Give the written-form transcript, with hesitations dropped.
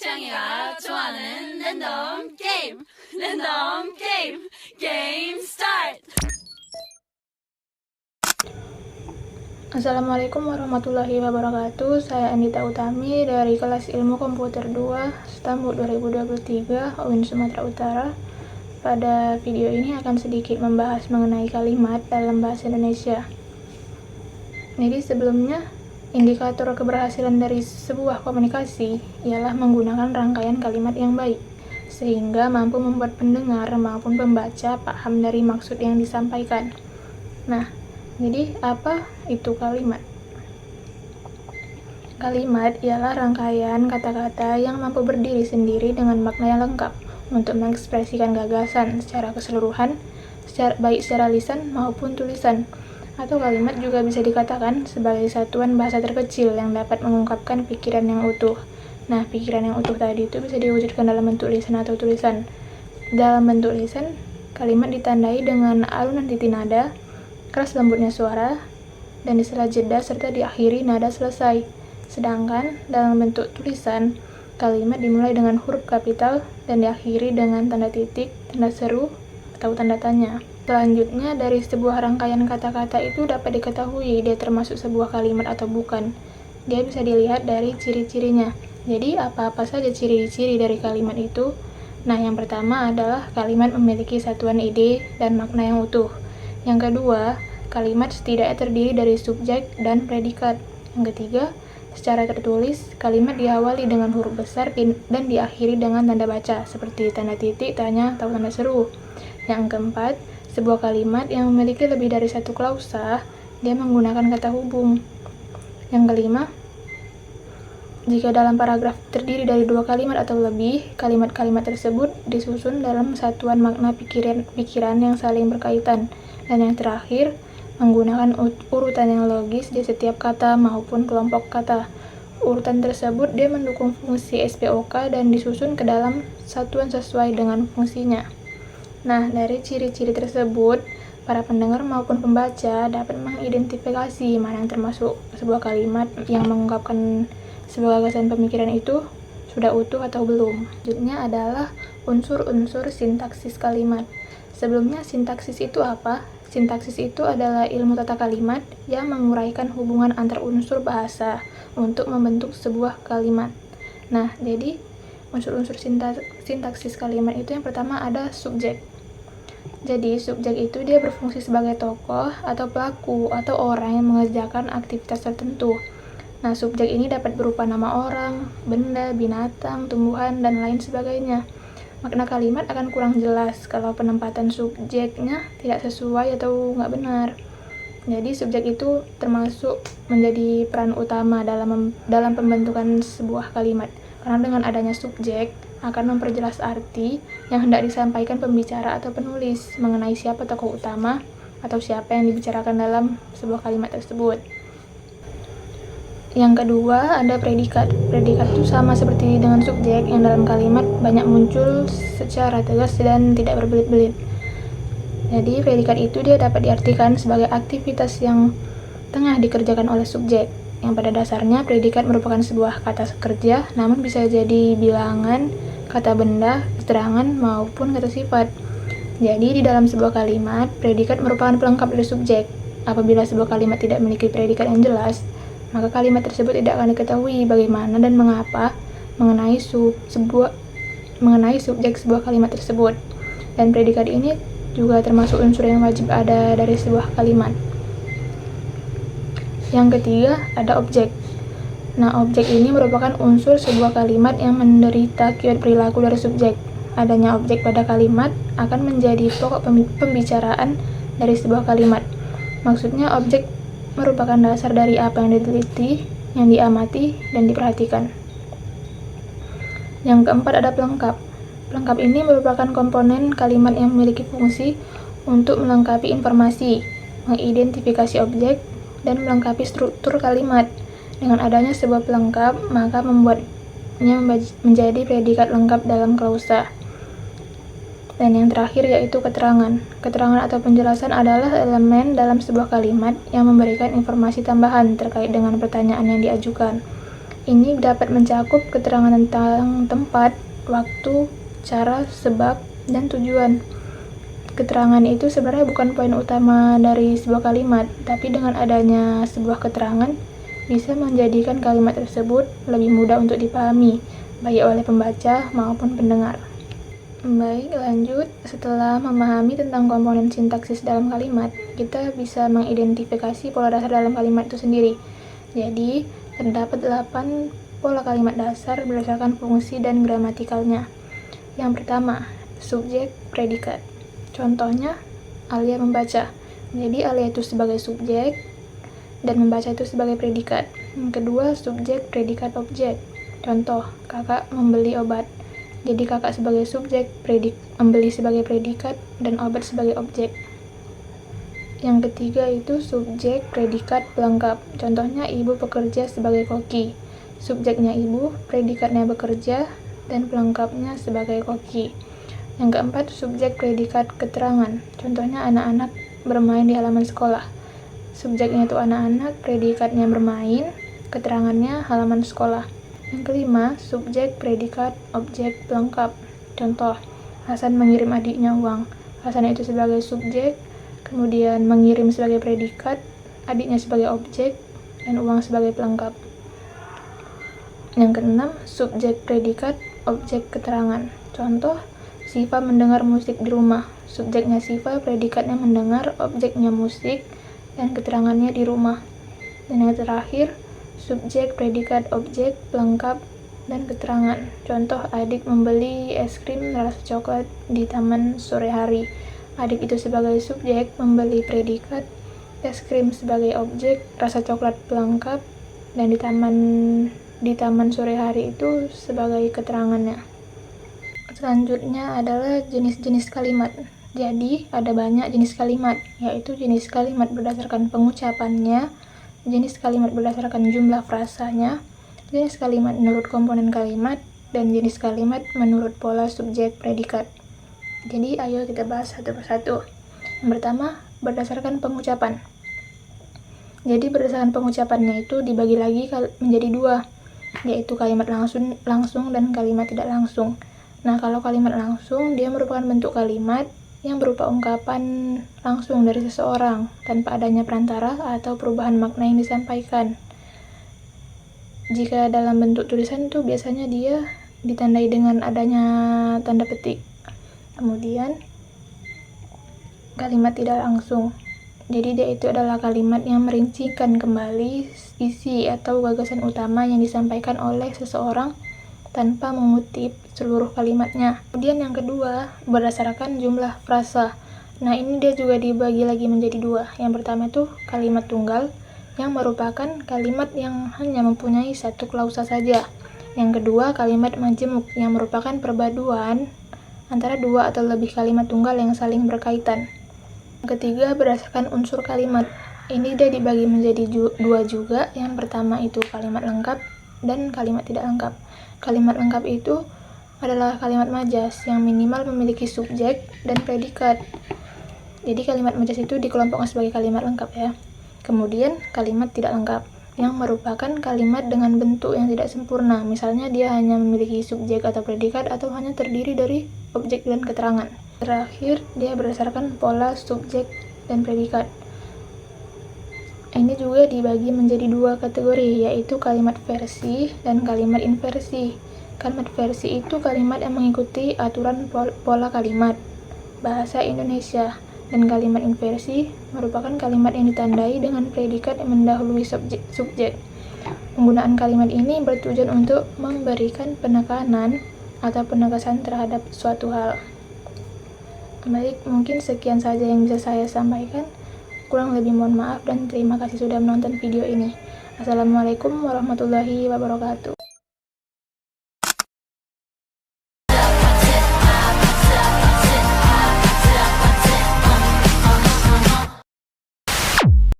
짱이가 좋아하는 랜덤 게임 게임 스타트. Assalamualaikum warahmatullahi wabarakatuh. Saya Andita Utami dari kelas Ilmu Komputer 2 Stambuk 2023 UIN Sumatera Utara. Pada video ini akan sedikit membahas mengenai kalimat dalam bahasa Indonesia. Jadi sebelumnya, indikator keberhasilan dari sebuah komunikasi ialah menggunakan rangkaian kalimat yang baik, sehingga mampu membuat pendengar maupun pembaca paham dari maksud yang disampaikan. Nah, jadi apa itu kalimat? Kalimat ialah rangkaian kata-kata yang mampu berdiri sendiri dengan makna yang lengkap untuk mengekspresikan gagasan secara keseluruhan, baik secara lisan maupun tulisan. Atau kalimat juga bisa dikatakan sebagai satuan bahasa terkecil yang dapat mengungkapkan pikiran yang utuh. Nah, pikiran yang utuh tadi itu bisa diwujudkan dalam bentuk lisan atau tulisan. Dalam bentuk lisan, kalimat ditandai dengan alunan titik nada, keras lembutnya suara, dan di sela jeda serta diakhiri nada selesai. Sedangkan dalam bentuk tulisan, kalimat dimulai dengan huruf kapital dan diakhiri dengan tanda titik, tanda seru, atau tanda tanya. Selanjutnya, dari sebuah rangkaian kata-kata itu dapat diketahui dia termasuk sebuah kalimat atau bukan. Dia bisa dilihat dari ciri-cirinya. Jadi, apa-apa saja ciri-ciri dari kalimat itu? Nah, yang pertama adalah kalimat memiliki satuan ide dan makna yang utuh. Yang kedua, kalimat setidaknya terdiri dari subjek dan predikat. Yang ketiga, secara tertulis, kalimat diawali dengan huruf besar dan diakhiri dengan tanda baca, seperti tanda titik, tanya, atau tanda seru. Yang keempat, sebuah kalimat yang memiliki lebih dari satu klausa, dia menggunakan kata hubung. Yang kelima, jika dalam paragraf terdiri dari dua kalimat atau lebih, kalimat-kalimat tersebut disusun dalam satuan makna pikiran yang saling berkaitan. Dan yang terakhir, menggunakan urutan yang logis di setiap kata maupun kelompok kata. Urutan tersebut dia mendukung fungsi SPOK dan disusun ke dalam satuan sesuai dengan fungsinya. Nah, dari ciri-ciri tersebut, para pendengar maupun pembaca dapat mengidentifikasi mana yang termasuk sebuah kalimat yang mengungkapkan sebuah gagasan pemikiran itu sudah utuh atau belum. Selanjutnya adalah unsur-unsur sintaksis kalimat. Sebelumnya, sintaksis itu apa? Sintaksis itu adalah ilmu tata kalimat yang menguraikan hubungan antar unsur bahasa untuk membentuk sebuah kalimat. Nah, jadi unsur-unsur sintaksis kalimat itu yang pertama ada subjek. Jadi, subjek itu dia berfungsi sebagai tokoh atau pelaku atau orang yang mengerjakan aktivitas tertentu. Nah, subjek ini dapat berupa nama orang, benda, binatang, tumbuhan, dan lain sebagainya. Makna kalimat akan kurang jelas kalau penempatan subjeknya tidak sesuai atau nggak benar. Jadi, subjek itu termasuk menjadi peran utama dalam pembentukan sebuah kalimat. Karena dengan adanya subjek akan memperjelas arti yang hendak disampaikan pembicara atau penulis mengenai siapa tokoh utama atau siapa yang dibicarakan dalam sebuah kalimat tersebut. Yang kedua ada predikat. Predikat itu sama seperti dengan subjek yang dalam kalimat banyak muncul secara tegas dan tidak berbelit-belit. Jadi predikat itu dia dapat diartikan sebagai aktivitas yang tengah dikerjakan oleh subjek. Yang pada dasarnya predikat merupakan sebuah kata kerja, namun bisa jadi bilangan, kata benda, keterangan, maupun kata sifat. Jadi di dalam sebuah kalimat, predikat merupakan pelengkap dari subjek. Apabila sebuah kalimat tidak memiliki predikat yang jelas, maka kalimat tersebut tidak akan diketahui bagaimana dan mengapa mengenai subjek sebuah kalimat tersebut. Dan predikat ini juga termasuk unsur yang wajib ada dari sebuah kalimat. Yang ketiga, ada objek. Nah, objek ini merupakan unsur sebuah kalimat yang menderita keyword perilaku dari subjek. Adanya objek pada kalimat akan menjadi pokok pembicaraan dari sebuah kalimat. Maksudnya, objek merupakan dasar dari apa yang diteliti, yang diamati, dan diperhatikan. Yang keempat, ada pelengkap. Pelengkap ini merupakan komponen kalimat yang memiliki fungsi untuk melengkapi informasi, mengidentifikasi objek, dan melengkapi struktur kalimat. Dengan adanya sebuah pelengkap, maka membuatnya menjadi predikat lengkap dalam klausa. Dan yang terakhir yaitu keterangan. Keterangan atau penjelasan adalah elemen dalam sebuah kalimat yang memberikan informasi tambahan terkait dengan pertanyaan yang diajukan. Ini dapat mencakup keterangan tentang tempat, waktu, cara, sebab, dan tujuan. Keterangan itu sebenarnya bukan poin utama dari sebuah kalimat, tapi dengan adanya sebuah keterangan bisa menjadikan kalimat tersebut lebih mudah untuk dipahami, baik oleh pembaca maupun pendengar. Baik, lanjut. Setelah memahami tentang komponen sintaksis dalam kalimat, kita bisa mengidentifikasi pola dasar dalam kalimat itu sendiri. Jadi, terdapat 8 pola kalimat dasar berdasarkan fungsi dan gramatikalnya. Yang pertama, subjek predikat. Contohnya, Alia membaca. Jadi, Alia itu sebagai subjek dan membaca itu sebagai predikat. Yang kedua, subjek predikat objek. Contoh, kakak membeli obat. Jadi kakak sebagai subjek, membeli sebagai predikat, dan obat sebagai objek. Yang ketiga itu subjek predikat pelengkap. Contohnya, ibu bekerja sebagai koki. Subjeknya ibu, predikatnya bekerja, dan pelengkapnya sebagai koki. Yang keempat, subjek predikat keterangan. Contohnya, anak-anak bermain di halaman sekolah. Subjeknya itu anak-anak, predikatnya bermain, keterangannya halaman sekolah. Yang kelima, subjek predikat objek pelengkap. Contoh, Hasan mengirim adiknya uang. Hasan itu sebagai subjek, kemudian mengirim sebagai predikat, adiknya sebagai objek, dan uang sebagai pelengkap. Yang keenam, subjek predikat objek keterangan. Contoh, Siva mendengar musik di rumah. Subjeknya Siva, predikatnya mendengar, objeknya musik, dan keterangannya di rumah. Dan yang terakhir, subjek predikat objek pelengkap dan keterangan. Contoh, adik membeli es krim rasa coklat di taman sore hari. Adik itu sebagai subjek, membeli predikat, es krim sebagai objek, rasa coklat pelengkap, dan di taman sore hari itu sebagai keterangannya. Selanjutnya adalah jenis-jenis kalimat. Jadi, ada banyak jenis kalimat, yaitu jenis kalimat berdasarkan pengucapannya, jenis kalimat berdasarkan jumlah frasanya, jenis kalimat menurut komponen kalimat, dan jenis kalimat menurut pola subjek predikat. Jadi, ayo kita bahas satu persatu. Yang pertama, berdasarkan pengucapan. Jadi, berdasarkan pengucapannya itu dibagi lagi menjadi dua, yaitu kalimat langsung dan kalimat tidak langsung. Nah, kalau kalimat langsung, dia merupakan bentuk kalimat yang berupa ungkapan langsung dari seseorang tanpa adanya perantara atau perubahan makna yang disampaikan. Jika dalam bentuk tulisan itu biasanya dia ditandai dengan adanya tanda petik. Kemudian kalimat tidak langsung. Jadi dia itu adalah kalimat yang merincikan kembali isi atau gagasan utama yang disampaikan oleh seseorang tanpa mengutip seluruh kalimatnya. Kemudian yang kedua, berdasarkan jumlah frasa. Nah, ini dia juga dibagi lagi menjadi dua. Yang pertama itu kalimat tunggal, yang merupakan kalimat yang hanya mempunyai satu klausa saja. Yang kedua, kalimat majemuk, yang merupakan perpaduan antara dua atau lebih kalimat tunggal yang saling berkaitan. Yang ketiga, berdasarkan unsur kalimat. Ini dia dibagi menjadi dua juga. Yang pertama itu kalimat lengkap dan kalimat tidak lengkap. Kalimat lengkap itu adalah kalimat majas yang minimal memiliki subjek dan predikat. Jadi kalimat majas itu dikelompokkan sebagai kalimat lengkap ya. Kemudian kalimat tidak lengkap, yang merupakan kalimat dengan bentuk yang tidak sempurna. Misalnya dia hanya memiliki subjek atau predikat atau hanya terdiri dari objek dan keterangan. Terakhir, dia berdasarkan pola subjek dan predikat. Ini juga dibagi menjadi dua kategori, yaitu kalimat versi dan kalimat inversi. Kalimat versi itu kalimat yang mengikuti aturan pola kalimat bahasa Indonesia, dan kalimat inversi merupakan kalimat yang ditandai dengan predikat yang mendahului subjek. Penggunaan kalimat ini bertujuan untuk memberikan penekanan atau penegasan terhadap suatu hal. Baik, mungkin sekian saja yang bisa saya sampaikan. Kurang lebih mohon maaf dan terima kasih sudah menonton video ini. Assalamualaikum warahmatullahi wabarakatuh.